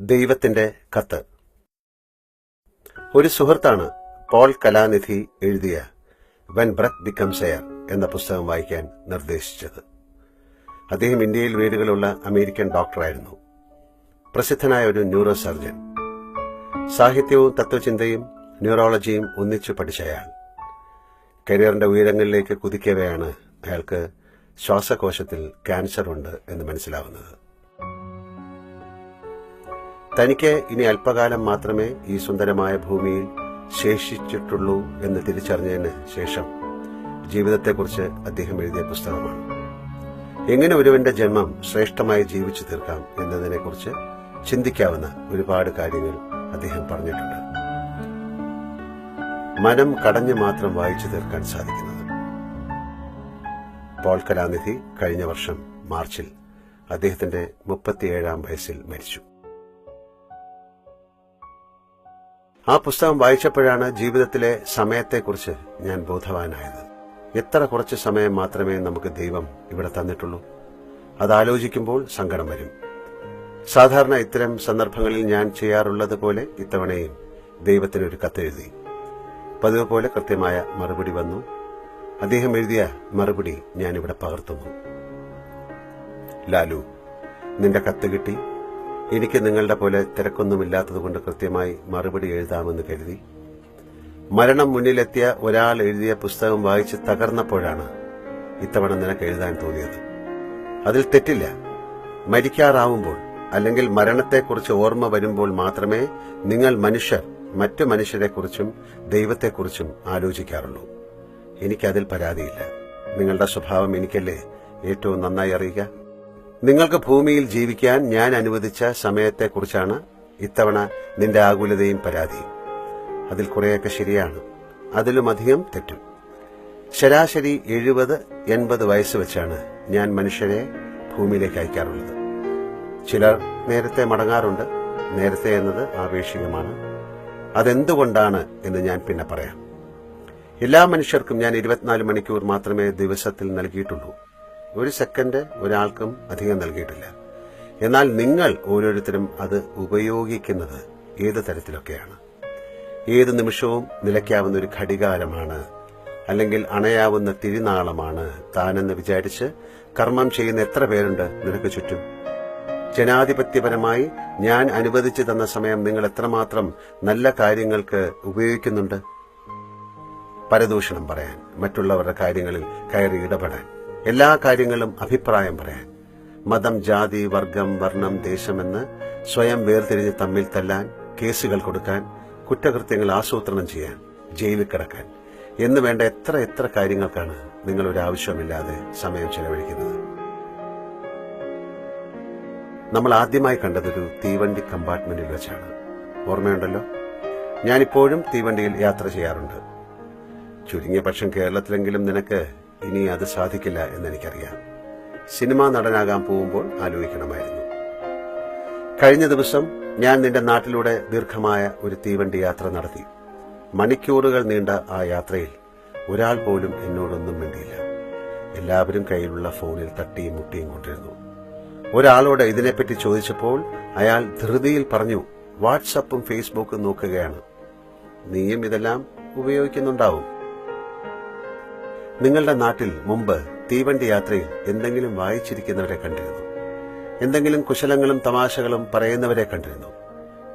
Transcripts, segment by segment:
ദൈവത്തിന്റെ കത്ത്. ഒരു സുഹൃത്താണ് പോൾ കലാനിധി എഴുതിയ വെൻ ബ്രെത്ത് ബിക്കംസ് എയർ എന്ന പുസ്തകം വായിക്കാൻ നിർദ്ദേശിച്ചത്. അദ്ദേഹം ഇന്ത്യയിൽ വേരുകളുള്ള അമേരിക്കൻ ഡോക്ടറായിരുന്നു. പ്രസിദ്ധനായ ഒരു ന്യൂറോ സർജൻ. സാഹിത്യവും തത്വചിന്തയും ന്യൂറോളജിയും ഒന്നിച്ചു പഠിച്ച അയാൾ കരിയറിന്റെ ഉയരങ്ങളിലേക്ക് കുതിക്കവെയാണ് അയാൾക്ക് ശ്വാസകോശത്തിൽ ക്യാൻസർ ഉണ്ട് എന്ന് മനസ്സിലാവുന്നത്. തനിക്ക് ഇനി അല്പകാലം മാത്രമേ ഈ സുന്ദരമായ ഭൂമിയിൽ ശേഷിച്ചിട്ടുള്ളൂ എന്ന് തിരിച്ചറിഞ്ഞതിന് ശേഷം ജീവിതത്തെക്കുറിച്ച് അദ്ദേഹം എഴുതിയ പുസ്തകമാണ്. എങ്ങനെ ഒരുവന്റെ ജന്മം ശ്രേഷ്ഠമായി ജീവിച്ചു തീർക്കാം എന്നതിനെക്കുറിച്ച് ചിന്തിക്കാവുന്ന ഒരുപാട് കാര്യങ്ങൾ അദ്ദേഹം പറഞ്ഞിട്ടുണ്ട്. മനം കടഞ്ഞു മാത്രം വായിച്ചു തീർക്കാൻ സാധിക്കുന്നത്. പോൾ കലാനിധി കഴിഞ്ഞ വർഷം മാർച്ചിൽ അദ്ദേഹത്തിന്റെ 37-ാം വയസ്സിൽ മരിച്ചു. ആ പുസ്തകം വായിച്ചപ്പോഴാണ് ജീവിതത്തിലെ സമയത്തെക്കുറിച്ച് ഞാൻ ബോധവാനായത്. എത്ര കുറച്ച് സമയം മാത്രമേ നമുക്ക് ദൈവം ഇവിടെ തന്നിട്ടുള്ളൂ. അതാലോചിക്കുമ്പോൾ സങ്കടം വരും. സാധാരണ ഇത്തരം സന്ദർഭങ്ങളിൽ ഞാൻ ചെയ്യാറുള്ളത് പോലെ ഇത്തവണയും ദൈവത്തിനൊരു കത്തെഴുതി. പതിവ് പോലെ കൃത്യമായ മറുപടി വന്നു. അദ്ദേഹം എഴുതിയ മറുപടി ഞാനിവിടെ പകർത്തുന്നു. ലാലു, നിന്റെ കത്ത് കിട്ടി. എനിക്ക് നിങ്ങളുടെ പോലെ തിരക്കൊന്നുമില്ലാത്തതുകൊണ്ട് കൃത്യമായി മറുപടി എഴുതാമെന്ന് കരുതി. മരണം മുന്നിലെത്തിയ ഒരാൾ എഴുതിയ പുസ്തകം വായിച്ച് തകർന്നപ്പോഴാണ് ഇത്തവണ നിനക്ക് എഴുതാൻ തോന്നിയത്. അതിൽ തെറ്റില്ല. മരിക്കാറാവുമ്പോൾ അല്ലെങ്കിൽ മരണത്തെക്കുറിച്ച് ഓർമ്മ വരുമ്പോൾ മാത്രമേ നിങ്ങൾ മനുഷ്യർ മറ്റു മനുഷ്യരെക്കുറിച്ചും ദൈവത്തെക്കുറിച്ചും ആലോചിക്കാറുള്ളൂ. എനിക്കതിൽ പരാതിയില്ല. നിങ്ങളുടെ സ്വഭാവം എനിക്കല്ലേ ഏറ്റവും നന്നായി അറിയുക. നിങ്ങൾക്ക് ഭൂമിയിൽ ജീവിക്കാൻ ഞാൻ അനുവദിച്ച സമയത്തെക്കുറിച്ചാണ് ഇത്തവണ നിന്റെ ആകുലതയും പരാതിയും. അതിൽ കുറെയൊക്കെ ശരിയാണ്, അതിലുമധികം തെറ്റും. ശരാശരി 70-80 വയസ്സ് വെച്ചാണ് ഞാൻ മനുഷ്യരെ ഭൂമിയിലേക്ക് അയക്കാറുള്ളത്. ചിലർ നേരത്തെ മടങ്ങാറുണ്ട്. നേരത്തെ എന്നത് ആപേക്ഷികമാണ്. അതെന്തുകൊണ്ടാണ് എന്ന് ഞാൻ പിന്നെ പറയാം. എല്ലാ മനുഷ്യർക്കും ഞാൻ 24 മണിക്കൂർ മാത്രമേ ദിവസത്തിൽ നൽകിയിട്ടുള്ളൂ. ഒരു സെക്കൻഡ് ഒരാൾക്കും അധികം നൽകിയിട്ടില്ല. എന്നാൽ നിങ്ങൾ ഓരോരുത്തരും അത് ഉപയോഗിക്കുന്നത് ഏത് തരത്തിലൊക്കെയാണ്. ഏത് നിമിഷവും നിലയ്ക്കാവുന്ന ഒരു ഘടികാരമാണ്, അല്ലെങ്കിൽ അണയാവുന്ന തിരിനാളമാണ് താനെന്ന് വിചാരിച്ച് കർമ്മം ചെയ്യുന്ന എത്ര പേരുണ്ട് നിനക്ക് ചുറ്റും? ജനാധിപത്യപരമായി ഞാൻ അനുവദിച്ചു തന്ന സമയം നിങ്ങൾ എത്രമാത്രം നല്ല കാര്യങ്ങൾക്ക് ഉപയോഗിക്കുന്നുണ്ട്? പരദൂഷണം പറയാൻ, മറ്റുള്ളവരുടെ കാര്യങ്ങളിൽ കയറി ഇടപെടാൻ, എല്ലാ കാര്യങ്ങളും അഭിപ്രായം പറയാൻ, മതം, ജാതി, വർഗം, വർണ്ണം, ദേശമെന്ന് സ്വയം വേർതിരിഞ്ഞ് തമ്മിൽ തല്ലാൻ, കേസുകൾ കൊടുക്കാൻ, കുറ്റകൃത്യങ്ങൾ ആസൂത്രണം ചെയ്യാൻ, ജയിലിൽ കിടക്കാൻ എന്ന് വേണ്ട എത്ര കാര്യങ്ങൾക്കാണ് നിങ്ങൾ ഒരു ആവശ്യമില്ലാതെ സമയം ചെലവഴിക്കുന്നത്. നമ്മൾ ആദ്യമായി കണ്ടതൊരു തീവണ്ടി കമ്പാർട്ട്മെന്റിൽ വെച്ചാണ്. ഓർമ്മയുണ്ടല്ലോ? ഞാനിപ്പോഴും തീവണ്ടിയിൽ യാത്ര ചെയ്യാറുണ്ട്. ചുരുങ്ങിയ പക്ഷം കേരളത്തിലെങ്കിലും നിനക്ക് ഇനി അത് സാധിക്കില്ല എന്നെനിക്കറിയാം. സിനിമാ നടനാകാൻ പോകുമ്പോൾ ആലോചിക്കണമായിരുന്നു. കഴിഞ്ഞ ദിവസം ഞാൻ നിന്റെ നാട്ടിലൂടെ ദീർഘമായ ഒരു തീവണ്ടി യാത്ര നടത്തി. മണിക്കൂറുകൾ നീണ്ട ആ യാത്രയിൽ ഒരാൾ പോലും എന്നോടൊന്നും മിണ്ടിയില്ല. എല്ലാവരും കയ്യിലുള്ള ഫോണിൽ തട്ടിയും മുട്ടിയും കൊണ്ടിരുന്നു. ഒരാളോട് ഇതിനെപ്പറ്റി ചോദിച്ചപ്പോൾ അയാൾ ധൃതിയിൽ പറഞ്ഞു, വാട്സപ്പും ഫേസ്ബുക്കും നോക്കുകയാണ്. നീയും ഇതെല്ലാം ഉപയോഗിക്കുന്നുണ്ടാവും. നിങ്ങളുടെ നാട്ടിൽ മുമ്പ് തീവണ്ടി യാത്രയിൽ എന്തെങ്കിലും വായിച്ചിരിക്കുന്നവരെ കണ്ടിരുന്നു. എന്തെങ്കിലും കുശലങ്ങളും തമാശകളും പറയുന്നവരെ കണ്ടിരുന്നു.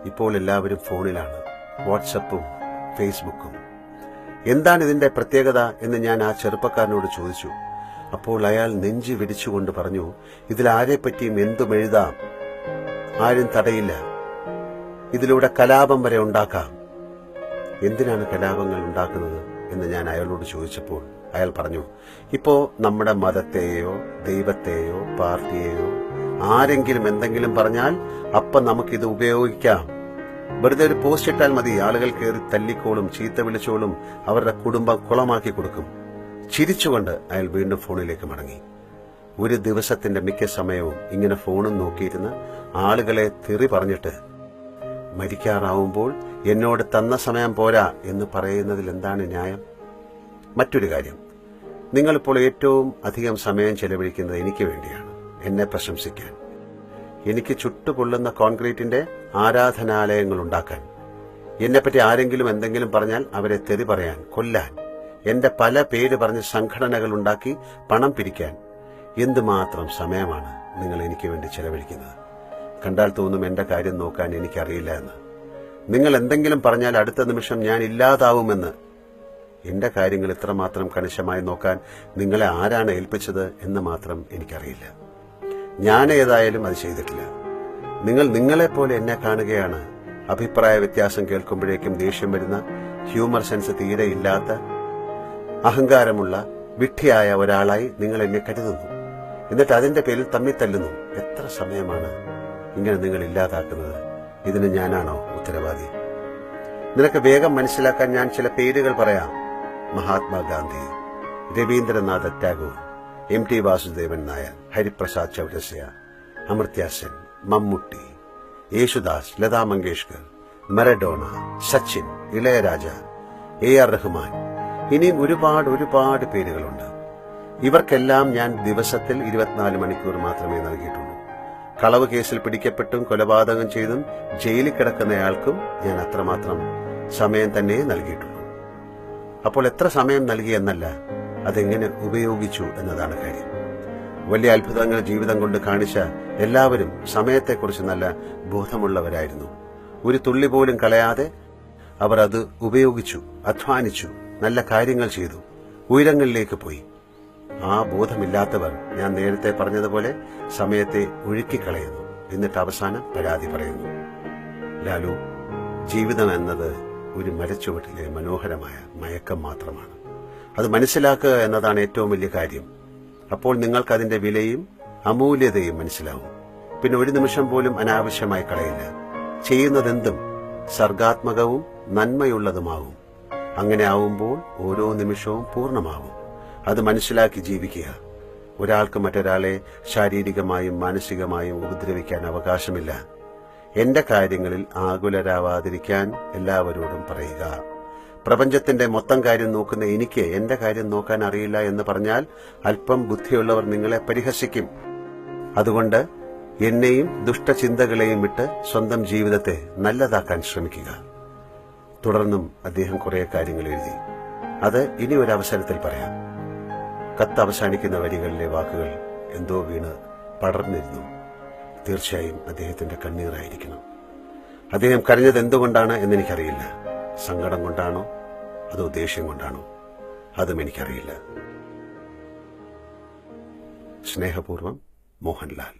ഇപ്പോൾ എല്ലാവരും ഫോണിലാണ്, വാട്സപ്പും ഫേസ്ബുക്കും. എന്താണ് ഇതിന്റെ പ്രത്യേകത എന്ന് ഞാൻ ആ ചെറുപ്പക്കാരനോട് ചോദിച്ചു. അപ്പോൾ അയാൾ നെഞ്ചി വിടിച്ചുകൊണ്ട് പറഞ്ഞു, ഇതിൽ ആരെപ്പറ്റിയും എന്തും എഴുതാം, ആരും തടയില്ല. ഇതിലൂടെ കലാപം വരെ ഉണ്ടാക്കാം. എന്തിനാണ് കലാപങ്ങൾ ഉണ്ടാക്കുന്നത് എന്ന് ഞാൻ അയാളോട് ചോദിച്ചപ്പോൾ അയാൾ പറഞ്ഞു, ഇപ്പോ നമ്മുടെ മതത്തെയോ ദൈവത്തെയോ പാർട്ടിയെയോ ആരെങ്കിലും എന്തെങ്കിലും പറഞ്ഞാൽ അപ്പം നമുക്കിത് ഉപയോഗിക്കാം. വെറുതെ ഒരു പോസ്റ്റ് ഇട്ടാൽ മതി, ആളുകൾ കയറി തല്ലിക്കോളും, ചീത്ത വിളിച്ചോളും, അവരുടെ കുടുംബം കുളമാക്കി കൊടുക്കും. ചിരിച്ചുകൊണ്ട് അയാൾ വീണ്ടും ഫോണിലേക്ക് മടങ്ങി. ഒരു ദിവസത്തിന്റെ മിക്ക സമയവും ഇങ്ങനെ ഫോണും നോക്കിയിരുന്ന് ആളുകളെ തെറി പറഞ്ഞിട്ട് മരിക്കാറാവുമ്പോൾ എന്നോട് തന്ന സമയം പോരാ എന്ന് പറയുന്നതിൽ എന്താണ് ന്യായം? മറ്റൊരു കാര്യം, നിങ്ങളിപ്പോൾ ഏറ്റവും അധികം സമയം ചെലവഴിക്കുന്നത് എനിക്ക് വേണ്ടിയാണ്, എന്നെ പ്രശംസിക്കാൻ. എനിക്ക് ചുട്ടുപൊള്ളുന്ന കോൺക്രീറ്റിന്റെ ആരാധനാലയങ്ങൾ ഉണ്ടാക്കാൻ, എന്നെപ്പറ്റി ആരെങ്കിലും എന്തെങ്കിലും പറഞ്ഞാൽ അവരെ തെറി പറയാൻ, കൊല്ലാൻ, എന്റെ പല പേര് പറഞ്ഞ് സംഘടനകൾ ഉണ്ടാക്കി പണം പിരിക്കാൻ എന്തുമാത്രം സമയമാണ് നിങ്ങൾ എനിക്ക് വേണ്ടി ചെലവഴിക്കുന്നത്. കണ്ടാൽ തോന്നും എന്റെ കാര്യം നോക്കാൻ എനിക്കറിയില്ല എന്ന്. നിങ്ങൾ എന്തെങ്കിലും പറഞ്ഞാൽ അടുത്ത നിമിഷം ഞാൻ ഇല്ലാതാവുമെന്ന്. എന്റെ കാര്യങ്ങൾ ഇത്രമാത്രം കണിശമായി നോക്കാൻ നിങ്ങളെ ആരാണ് ഏൽപ്പിച്ചത് എന്ന് മാത്രം എനിക്കറിയില്ല. ഞാൻ ഏതായാലും അത് ചെയ്തിട്ടില്ല. നിങ്ങൾ നിങ്ങളെപ്പോലെ എന്നെ കാണുകയാണ്. അഭിപ്രായ വ്യത്യാസം കേൾക്കുമ്പോഴേക്കും ദേഷ്യം വരുന്ന, ഹ്യൂമർ സെൻസ് തീരെ ഇല്ലാത്ത, അഹങ്കാരമുള്ള, വിഡ്ഢിയായ ഒരാളായി നിങ്ങൾ എന്നെ കരുതുന്നു. എന്നിട്ട് അതിന്റെ പേരിൽ തമ്മിൽ തല്ലുന്നു. എത്ര സമയമാണ് ഇങ്ങനെ നിങ്ങൾ ഇല്ലാതാക്കുന്നത്? ഇതിന് ഞാനാണോ ഉത്തരവാദി? നിനക്ക് വേഗം മനസ്സിലാക്കാൻ ഞാൻ ചില പേരുകൾ പറയാം. മഹാത്മാഗാന്ധി, രവീന്ദ്രനാഥ ടാഗോർ, MT വാസുദേവൻ നായർ, ഹരിപ്രസാദ് ചൗരസ്യ, അമർത്യ സെൻ, മമ്മൂട്ടി, യേശുദാസ്, ലതാ മങ്കേഷ്കർ, മറഡോണ, സച്ചിൻ, ഇളയരാജ, AR റഹ്മാൻ. ഇനിയും ഒരുപാട് പേരുകളുണ്ട്. ഇവർക്കെല്ലാം ഞാൻ ദിവസത്തിൽ 24 മണിക്കൂർ മാത്രമേ നൽകിയിട്ടുള്ളൂ. കളവ് കേസിൽ പിടിക്കപ്പെട്ടും കൊലപാതകം ചെയ്തും ജയിലിൽ കിടക്കുന്നയാൾക്കും ഞാൻ അത്രമാത്രം സമയം തന്നെ നൽകിയിട്ടുള്ളൂ. അപ്പോൾ എത്ര സമയം നൽകി എന്നല്ല, അതെങ്ങനെ ഉപയോഗിച്ചു എന്നതാണ് കാര്യം. വലിയ അത്ഭുതങ്ങൾ ജീവിതം കൊണ്ട് കാണിച്ച എല്ലാവരും സമയത്തെക്കുറിച്ച് നല്ല ബോധമുള്ളവരായിരുന്നു. ഒരു തുള്ളി പോലും കളയാതെ അവർ അത് ഉപയോഗിച്ചു, അധ്വാനിച്ചു, നല്ല കാര്യങ്ങൾ ചെയ്തു, ഉയരങ്ങളിലേക്ക് പോയി. ആ ബോധമില്ലാത്തവർ, ഞാൻ നേരത്തെ പറഞ്ഞതുപോലെ, സമയത്തെ ഒഴുക്കിക്കളയുന്നു. എന്നിട്ട് അവസാനം പരാതി പറയുന്നു. ലാലു, ജീവിതം എന്നത് ഒരു മരച്ചുവട്ടിലെ മനോഹരമായ മയക്കം മാത്രമാണ്. അത് മനസ്സിലാക്കുക എന്നതാണ് ഏറ്റവും വലിയ കാര്യം. അപ്പോൾ നിങ്ങൾക്കതിന്റെ വിലയും അമൂല്യതയും മനസ്സിലാവും. പിന്നെ ഒരു നിമിഷം പോലും അനാവശ്യമായി കളയില്ല. ചെയ്യുന്നതെന്തും സർഗാത്മകവും നന്മയുള്ളതുമാവും. അങ്ങനെ ആവുമ്പോൾ ഓരോ നിമിഷവും പൂർണ്ണമാവും. അത് മനസ്സിലാക്കി ജീവിക്കുക. ഒരാൾക്ക് മറ്റൊരാളെ ശാരീരികമായും മാനസികമായും ഉപദ്രവിക്കാൻ അവകാശമില്ല. എന്റെ കാര്യങ്ങളിൽ ആകുലരാവാതിരിക്കാൻ എല്ലാവരോടും പറയുക. പ്രപഞ്ചത്തിന്റെ മൊത്തം കാര്യം നോക്കുന്ന എനിക്ക് എന്റെ കാര്യം നോക്കാൻ അറിയില്ല എന്ന് പറഞ്ഞാൽ അല്പം ബുദ്ധിയുള്ളവർ നിങ്ങളെ പരിഹസിക്കും. അതുകൊണ്ട് എന്നെയും ദുഷ്ടചിന്തകളെയും വിട്ട് സ്വന്തം ജീവിതത്തെ നല്ലതാക്കാൻ ശ്രമിക്കുക. തുടർന്നും അദ്ദേഹം കുറെ കാര്യങ്ങൾ എഴുതി. അത് ഇനി ഒരു അവസരത്തിൽ പറയാം. കത്ത് അവസാനിക്കുന്ന വരികളിലെ വാക്കുകൾ എന്തോ വീണ് പടർന്നിരുന്നു. തീർച്ചയായും അദ്ദേഹത്തിന്റെ കണ്ണീറായിരിക്കണം. അദ്ദേഹം കരഞ്ഞത് എന്തുകൊണ്ടാണ് എന്നെനിക്കറിയില്ല. സങ്കടം കൊണ്ടാണോ അതോ ദേഷ്യം കൊണ്ടാണോ, അതും എനിക്കറിയില്ല. സ്നേഹപൂർവം, മോഹൻലാൽ.